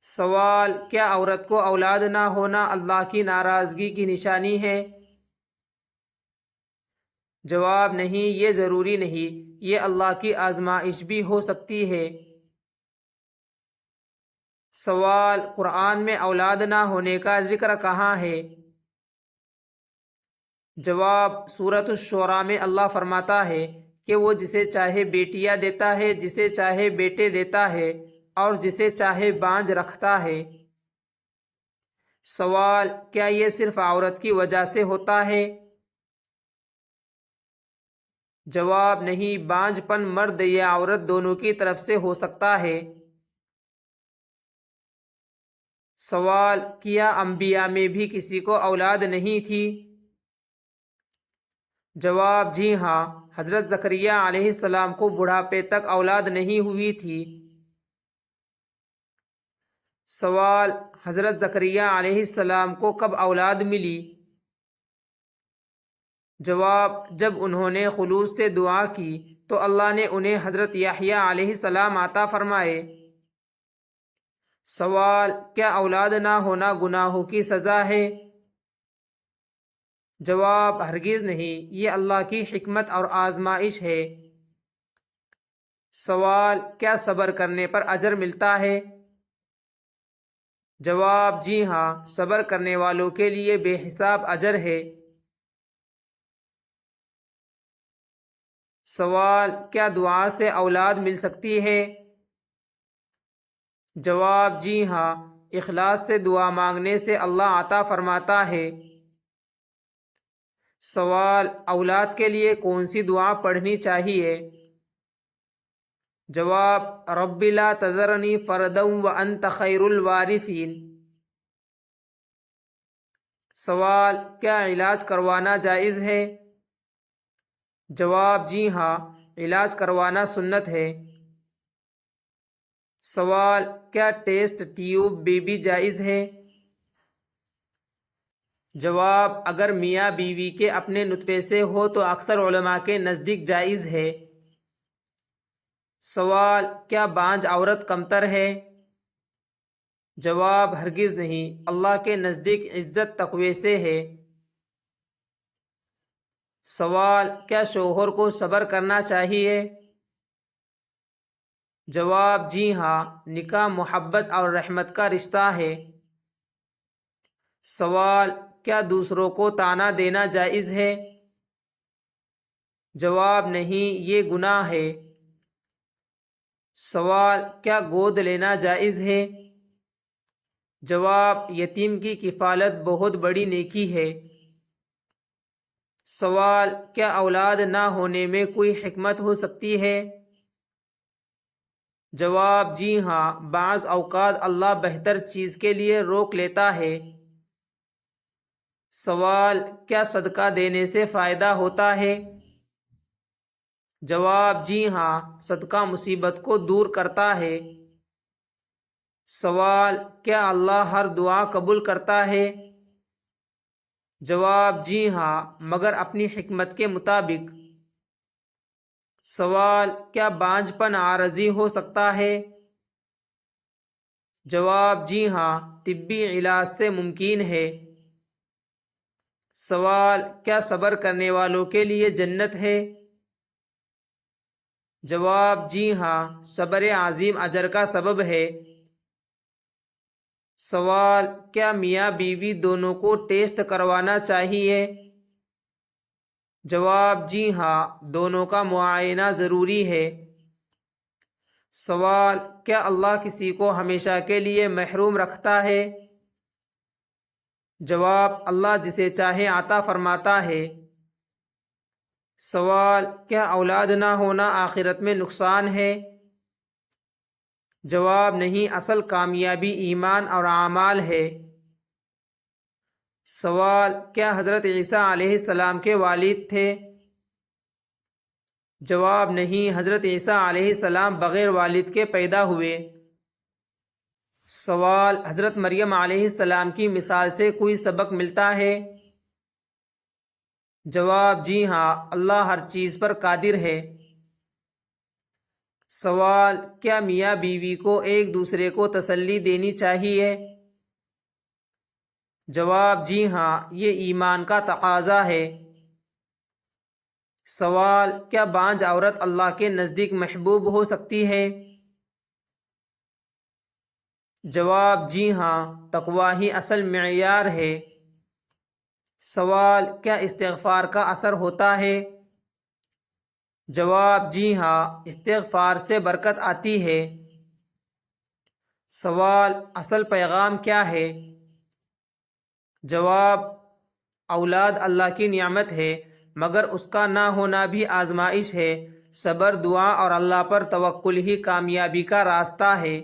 سوال: کیا عورت کو اولاد نہ ہونا اللہ کی ناراضگی کی نشانی ہے؟ جواب: نہیں، یہ ضروری نہیں، یہ اللہ کی آزمائش بھی ہو سکتی ہے۔ سوال: قرآن میں اولاد نہ ہونے کا ذکر کہاں ہے؟ جواب: سورۃ الشعراء میں اللہ فرماتا ہے کہ وہ جسے چاہے بیٹیاں دیتا ہے، جسے چاہے بیٹے دیتا ہے، اور جسے چاہے بانجھ رکھتا ہے۔ سوال: کیا یہ صرف عورت کی وجہ سے ہوتا ہے؟ جواب: نہیں، بانجھ پن مرد یا عورت دونوں کی طرف سے ہو سکتا ہے۔ سوال: کیا انبیاء میں بھی کسی کو اولاد نہیں تھی؟ جواب: جی ہاں، حضرت زکریا علیہ السلام کو بڑھاپے تک اولاد نہیں ہوئی تھی۔ سوال: حضرت زکریا علیہ السلام کو کب اولاد ملی؟ جواب: جب انہوں نے خلوص سے دعا کی تو اللہ نے انہیں حضرت یحییٰ علیہ السلام عطا فرمائے۔ سوال: کیا اولاد نہ ہونا گناہوں کی سزا ہے؟ جواب: ہرگز نہیں، یہ اللہ کی حکمت اور آزمائش ہے۔ سوال: کیا صبر کرنے پر اجر ملتا ہے؟ جواب: جی ہاں، صبر کرنے والوں کے لیے بے حساب اجر ہے۔ سوال: کیا دعا سے اولاد مل سکتی ہے؟ جواب: جی ہاں، اخلاص سے دعا مانگنے سے اللہ عطا فرماتا ہے۔ سوال: اولاد کے لیے کون سی دعا پڑھنی چاہیے؟ جواب: رب لا تذرنی فردا وانت خیر الوارثین۔ سوال: کیا علاج کروانا جائز ہے؟ جواب: جی ہاں، علاج کروانا سنت ہے۔ سوال: کیا ٹیسٹ ٹیوب بیبی جائز ہے؟ جواب: اگر میاں بیوی کے اپنے نطفے سے ہو تو اکثر علماء کے نزدیک جائز ہے۔ سوال: کیا بانجھ عورت کمتر ہے؟ جواب: ہرگز نہیں، اللہ کے نزدیک عزت تقوی سے ہے۔ سوال: کیا شوہر کو صبر کرنا چاہیے؟ جواب: جی ہاں، نکاح محبت اور رحمت کا رشتہ ہے۔ سوال: کیا دوسروں کو طعنہ دینا جائز ہے؟ جواب: نہیں، یہ گناہ ہے۔ سوال: کیا گود لینا جائز ہے؟ جواب: یتیم کی کفالت بہت بڑی نیکی ہے۔ سوال: کیا اولاد نہ ہونے میں کوئی حکمت ہو سکتی ہے؟ جواب: جی ہاں، بعض اوقات اللہ بہتر چیز کے لیے روک لیتا ہے۔ سوال: کیا صدقہ دینے سے فائدہ ہوتا ہے؟ جواب: جی ہاں، صدقہ مصیبت کو دور کرتا ہے۔ سوال: کیا اللہ ہر دعا قبول کرتا ہے؟ جواب: جی ہاں، مگر اپنی حکمت کے مطابق۔ سوال: کیا بانجھ پن عارضی ہو سکتا ہے؟ جواب: جی ہاں، طبی علاج سے ممکن ہے۔ سوال: کیا صبر کرنے والوں کے لیے جنت ہے؟ جواب: جی ہاں، صبر عظیم اجر کا سبب ہے۔ سوال: کیا میاں بیوی دونوں کو ٹیسٹ کروانا چاہیے؟ جواب: جی ہاں، دونوں کا معائنہ ضروری ہے۔ سوال: کیا اللہ کسی کو ہمیشہ کے لیے محروم رکھتا ہے؟ جواب: اللہ جسے چاہے عطا فرماتا ہے۔ سوال: کیا اولاد نہ ہونا آخرت میں نقصان ہے؟ جواب: نہیں، اصل کامیابی ایمان اور اعمال ہے۔ سوال: کیا حضرت عیسیٰ علیہ السلام کے والد تھے؟ جواب: نہیں، حضرت عیسیٰ علیہ السلام بغیر والد کے پیدا ہوئے۔ سوال: حضرت مریم علیہ السلام کی مثال سے کوئی سبق ملتا ہے؟ جواب: جی ہاں، اللہ ہر چیز پر قادر ہے۔ سوال: کیا میاں بیوی کو ایک دوسرے کو تسلی دینی چاہیے؟ جواب: جی ہاں، یہ ایمان کا تقاضا ہے۔ سوال: کیا بانجھ عورت اللہ کے نزدیک محبوب ہو سکتی ہے؟ جواب: جی ہاں، تقویٰ ہی اصل معیار ہے۔ سوال: کیا استغفار کا اثر ہوتا ہے؟ جواب: جی ہاں، استغفار سے برکت آتی ہے۔ سوال: اصل پیغام کیا ہے؟ جواب: اولاد اللہ کی نعمت ہے، مگر اس کا نہ ہونا بھی آزمائش ہے۔ صبر، دعا اور اللہ پر توکل ہی کامیابی کا راستہ ہے۔